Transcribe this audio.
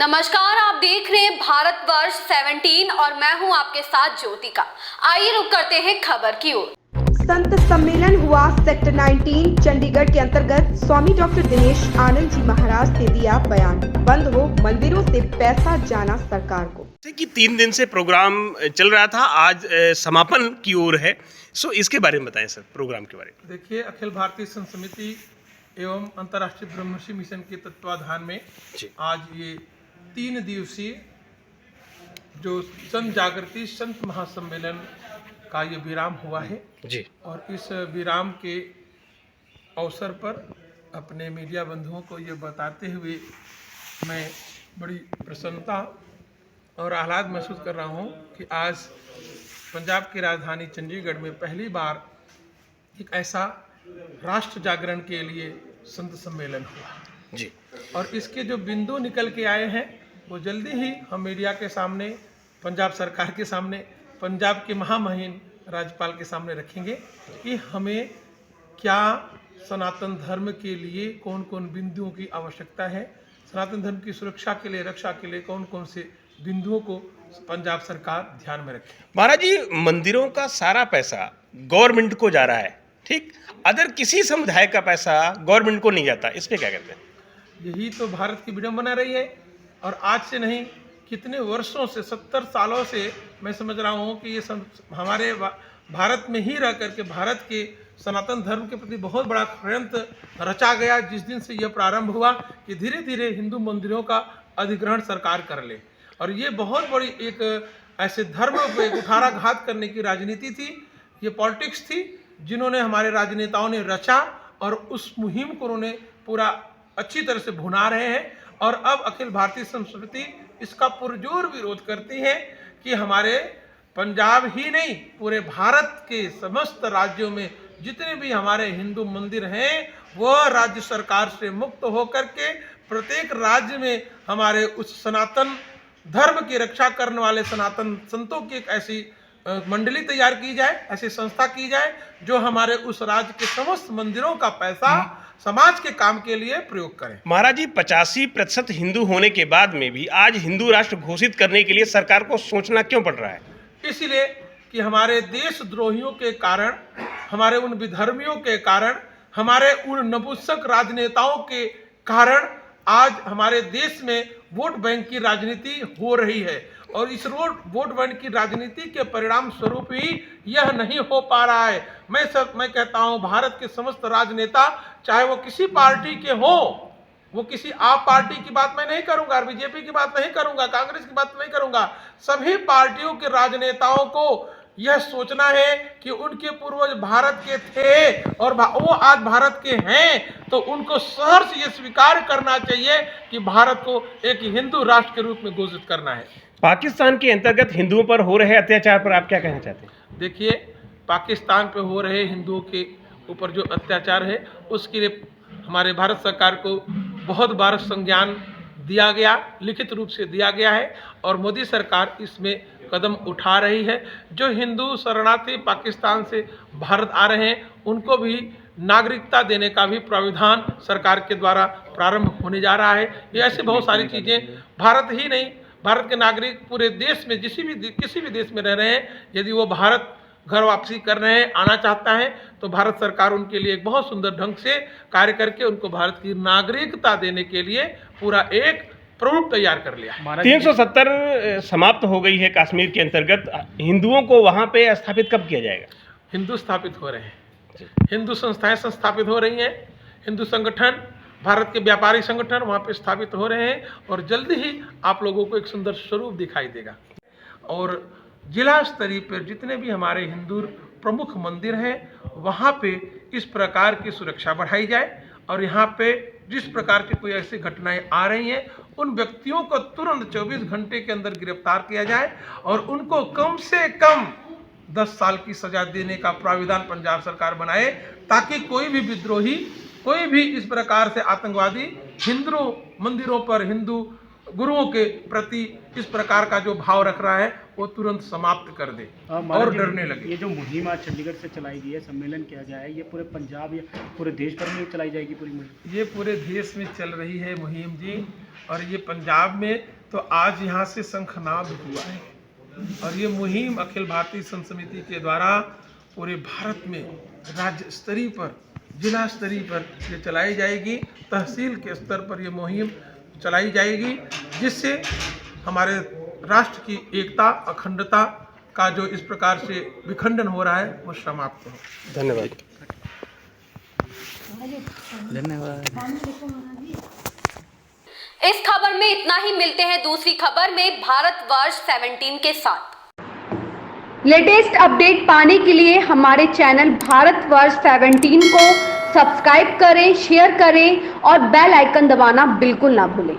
नमस्कार, आप देख रहे हैं भारतवर्ष 17 और मैं हूं आपके साथ ज्योतिका। आइए रुक करते हैं खबर की ओर। संत सम्मेलन हुआ सेक्टर 19 चंडीगढ़ के अंतर्गत। स्वामी डॉक्टर दिनेश आनंद जी महाराज ने दिया बयान, बंद हो मंदिरों से पैसा जाना सरकार को। कि 3 दिन से प्रोग्राम चल रहा था, आज समापन की ओर है। सो इसके बारे में बताएं सर, प्रोग्राम के बारे में। देखिए, अखिल भारतीय संत समिति एवं अंतर्राष्ट्रीय ब्रह्मर्षि मिशन के तत्वाधान में आज ये 3 दिवसीय जो संत जागृति संत महासम्मेलन का ये विराम हुआ है जी। और इस विराम के अवसर पर अपने मीडिया बंधुओं को ये बताते हुए मैं बड़ी प्रसन्नता और आह्लाद महसूस कर रहा हूँ कि आज पंजाब की राजधानी चंडीगढ़ में पहली बार एक ऐसा राष्ट्र जागरण के लिए संत सम्मेलन हुआ जी। और इसके जो बिंदु निकल के आए हैं वो जल्दी ही हम मीडिया के सामने, पंजाब सरकार के सामने, पंजाब के महामहिम राज्यपाल के सामने रखेंगे कि हमें क्या सनातन धर्म के लिए कौन कौन बिंदुओं की आवश्यकता है, सनातन धर्म की सुरक्षा के लिए, रक्षा के लिए कौन कौन से बिंदुओं को पंजाब सरकार ध्यान में रखे। महाराज जी, मंदिरों का सारा पैसा गवर्नमेंट को जा रहा है, ठीक? अदर किसी समुदाय का पैसा गवर्नमेंट को नहीं जाता, इस पे क्या कहते हैं? यही तो भारत की विडंबना रही है और आज से नहीं, कितने वर्षों से, 70 सालों से मैं समझ रहा हूँ कि ये हमारे भारत में ही रह करके भारत के सनातन धर्म के प्रति बहुत बड़ा षड्यंत्र रचा गया। जिस दिन से यह प्रारंभ हुआ कि धीरे धीरे हिंदू मंदिरों का अधिग्रहण सरकार कर ले, और ये बहुत बड़ी एक ऐसे धर्म पे कुठाराघात करने की राजनीति थी, ये पॉलिटिक्स थी जिन्होंने हमारे राजनेताओं ने रचा और उस मुहिम को उन्होंने पूरा अच्छी तरह से भुना रहे हैं। और अब अखिल भारतीय संस्कृति इसका पुरजोर विरोध करती है कि हमारे पंजाब ही नहीं, पूरे भारत के समस्त राज्यों में जितने भी हमारे हिंदू मंदिर हैं वह राज्य सरकार से मुक्त होकर के प्रत्येक राज्य में हमारे उस सनातन धर्म की रक्षा करने वाले सनातन संतों की एक ऐसी मंडली तैयार की जाए, ऐसी संस्था की जाए जो हमारे उस राज्य के समस्त मंदिरों का पैसा समाज के काम के लिए प्रयोग करें। महाराज जी, 85% हिंदू होने के बाद में भी आज हिंदू राष्ट्र घोषित करने के लिए सरकार को सोचना क्यों पड़ रहा है? इसलिए कि हमारे देशद्रोहियों के कारण, हमारे उन विधर्मियों के कारण, हमारे उन नपुंसक राजनेताओं के कारण आज हमारे देश में वोट बैंक की राजनीति हो रही है और इस वोट बैंक की राजनीति के परिणाम स्वरूप ही यह नहीं हो पा रहा है। मैं कहता हूं, भारत के समस्त राजनेता, चाहे वो किसी पार्टी के हो, वो किसी आप पार्टी की बात मैं नहीं करूंगा, बीजेपी की बात नहीं करूंगा, कांग्रेस की बात नहीं करूंगा, सभी पार्टियों के राजनेताओं को यह सोचना है कि उनके पूर्वज भारत के थे और वो आज भारत के हैं, तो उनको सहर्ष ये स्वीकार करना चाहिए कि भारत को एक हिंदू राष्ट्र के रूप में घोषित करना है। पाकिस्तान के अंतर्गत हिंदुओं पर हो रहे अत्याचार पर आप क्या कहना चाहते हैं? देखिए, पाकिस्तान पे हो रहे हिंदुओं के ऊपर जो अत्याचार है उसके लिए हमारे भारत सरकार को बहुत बार संज्ञान दिया गया, लिखित रूप से दिया गया है और मोदी सरकार इसमें कदम उठा रही है। जो हिंदू शरणार्थी पाकिस्तान से भारत आ रहे हैं उनको भी नागरिकता देने का भी प्राविधान सरकार के द्वारा प्रारंभ होने जा रहा है। ये ऐसे बहुत सारी चीज़ें, भारत ही नहीं, भारत के नागरिक पूरे देश में किसी भी देश में रह रहे हैं, यदि वो भारत घर वापसी कर रहे हैं, आना चाहता है, तो भारत सरकार उनके लिए एक बहुत सुंदर ढंग से कार्य करके उनको भारत की नागरिकता देने के लिए पूरा एक प्रारूप तैयार कर लिया। 370 समाप्त हो गई है कश्मीर के अंतर्गत, हिंदुओं को वहाँ पे स्थापित कब किया जाएगा? हिंदू स्थापित हो रहे हैं, हिंदू संस्थाएं स्थापित हो रही हैं, हिंदू संगठन, भारत के व्यापारी संगठन वहाँ पे स्थापित हो रहे हैं और जल्दी ही आप लोगों को एक सुंदर स्वरूप दिखाई देगा। और जिला स्तरीय पर जितने भी हमारे हिंदू प्रमुख मंदिर हैं वहाँ पे इस प्रकार की सुरक्षा बढ़ाई जाए और यहाँ पे जिस प्रकार की कोई ऐसी घटनाएं आ रही हैं उन व्यक्तियों को तुरंत 24 घंटे के अंदर गिरफ्तार किया जाए और उनको कम से कम 10 साल की सजा देने का प्राविधान पंजाब सरकार बनाए, ताकि कोई भी विद्रोही, कोई भी इस प्रकार से आतंकवादी हिंदू मंदिरों पर, हिंदू गुरुओं के प्रति इस प्रकार का जो भाव रख रहा है वो तुरंत समाप्त कर दे और डरने लगे। ये जो मुहिम आज चंडीगढ़ से चलाई गई है, सम्मेलन किया जाए, ये पूरे पंजाब या पूरे देश भर में चलाई जाएगी पूरी मुहिम? ये पूरे देश में चल रही है मुहिम जी, और ये पंजाब में तो आज यहाँ से शंखनाद हुआ है। और ये मुहिम अखिल भारतीय संत समिति के द्वारा पूरे भारत में राज्य स्तरीय पर, जिला स्तरीय पर ये चलाई जाएगी, तहसील के स्तर पर ये मुहिम चलाई जाएगी, जिससे हमारे राष्ट्र की एकता, अखंडता का जो इस प्रकार से विखंडन हो रहा है वो समाप्त हो। धन्यवाद। इस खबर में इतना ही। मिलते हैं दूसरी खबर में भारतवर्ष 17 के साथ। लेटेस्ट अपडेट पाने के लिए हमारे चैनल भारतवर्ष 17 को सब्सक्राइब करें, शेयर करें और बेल आइकन दबाना बिल्कुल ना भूलें।